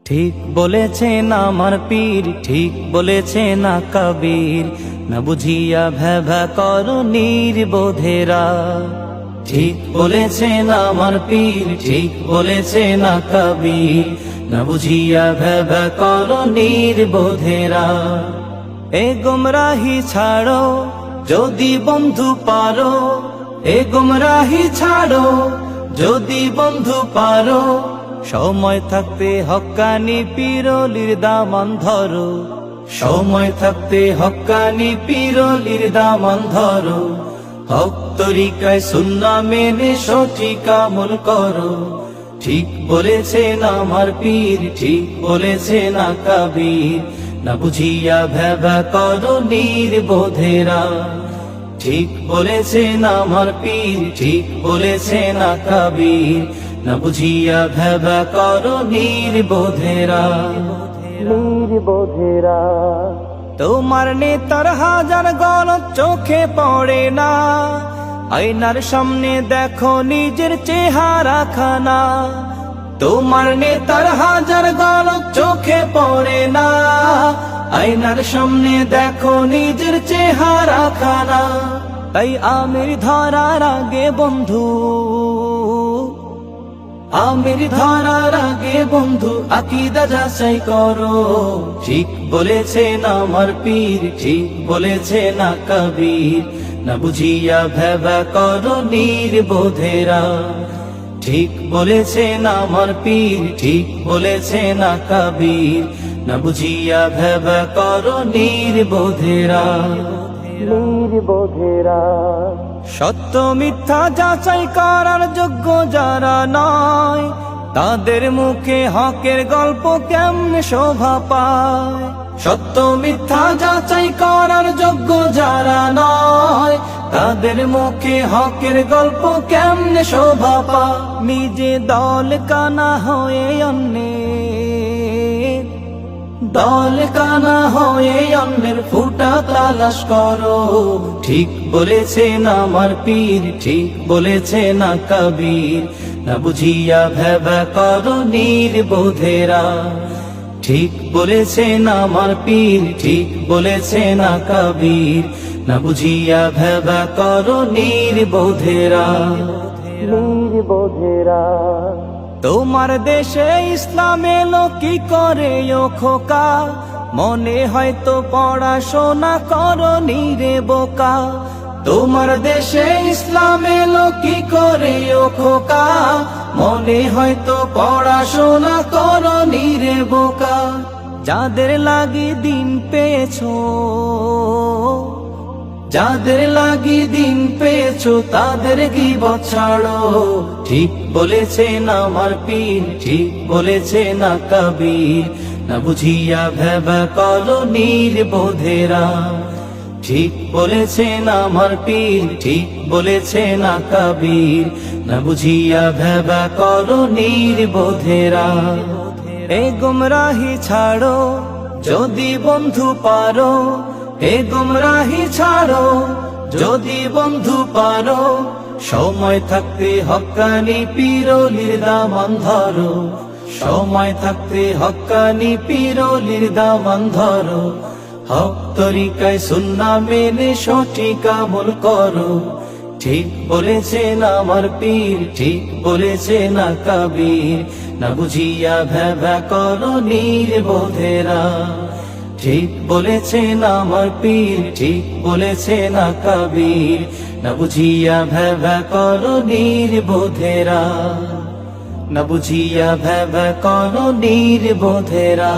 ঠিক বলেছেন আমার পীর, ঠিক বলেছেন না কবীর, না বুঝিয়া ভেবা করো নির্বোধেরা। ঠিক বলেছেন আমার পীর, ঠিক বলেছেন না কবীর, না বুঝিয়া ভেবা করো নির্বোধেরা। এ গুমরাহি ছাড়ো যদি বন্ধু পারো, এ গুমরাহি ছাড়ো যদি বন্ধু পারো, সময় থাকতে হক্কানি পীরলির দামান ধরো, সময় থাকতে হক্কানি পীরলির দামান ধরো। হক তরিকায় সুন্নাহ মেনে সঠিক আমল করো। ঠিক বলেছেন আমার পীর, ঠিক বলেছেন না কবীর, না বুঝিয়া ভেবা করো নির্বোধেরা। ঠিক বলেছেন আমার পীর, ঠিক বলেছেন না কবীর, না বুঝিয়া ভেবা করো নির্বোধেরা। নির্বোধেরা তোমার নেতার হাজার গলত চোখে পড়ে না, আয়নার সামনে দেখো নিজের চেহারা খানা। তোমার নেতার হাজার গলত চোখে পড়ে না, আয়নার সামনে দেখো নিজের চেহারা খানা। তাই আমির ধরার আগে বন্ধু, আমির ধরার আগে বন্ধু আকীদা যাচাই করো। ঠিক বলেছেন আমার পীর, ঠিক বলেছেন না কবীর, না বুঝিয়া ভেবা করো নির্বোধেরা। ঠিক বলেছেন আমার পীর, ঠিক বলেছেন না কবীর, না বুঝিয়া ভেবা করো নির্বোধেরা। নির্বোধেরা সত্য মিথ্যা যাচাই করার যোগ্য যারা নয়, তাদের মুখে হকের গল্প কেমনে শোভা পায়। সত্য মিথ্যা যাচাই করার যোগ্য যারা নয়, তাদের মুখে হকের গল্প কেমনে শোভা পায়। নিজে দল কানা হয়ে অন্যের, দল কানা হয়ে অন্যের ফুটা তালাশ করো। ঠিক বলেছেন আমার পীর, ঠিক বলেছেন না কবীর, না বুঝিয়া ভেবা করো নির্বোধেরা। ঠিক বলেছেন আমার পীর, ঠিক বলেছেন না কবীর, না বুঝিয়া ভেবা করো নির্বোধেরা। নির্বোধেরা তোমার দেশে ইসলাম এলো কি করে ও খোকা, মনে হয়তো পড়াশোনা করনি রে বোকা। তোমার দেশে ইসলাম এলো কি করে ও খোকা, মনে হয়তো পড়াশোনা করনি রে বোকা। যাদের লাগি দিন পেয়েছো, যাদের লাগি দিন পেয়েছো তাদের গীবত ছাড়ো। ঠিক বলেছেন আমার পীর, ঠিক বলেছেন না কবীর, না বুঝিয়া ভেবা করো নির্বোধেরা। ঠিক বলেছেন আমার পীর, ঠিক বলেছেন না কবীর, না বুঝিয়া ভেবা করো নির্বোধেরা। এ গুমরাহি ছাড়ো যদি বন্ধু পারো, এ গুমরাহি ছাড়ো যদি বন্ধু পারো, সময় থাকতে হক্কানি পীরলির দামান ধরো, সময় থাকতে হক্কানি পীরলির দামান ধরো। হক তরিকায় সুন্নাহ মেনে সঠিক আমল করো। ঠিক বলেছেন আমার পীর, ঠিক বলেছেন না কবীর, না বুঝিয়া ভেবা করো নির্বোধেরা। ঠিক বলেছেন আমার পীর, ঠিক বলেছেন না কবীর, না বুঝিয়া ভেবা করো নির্বোধেরা, না বুঝিয়া ভেবা করো নির্বোধেরা।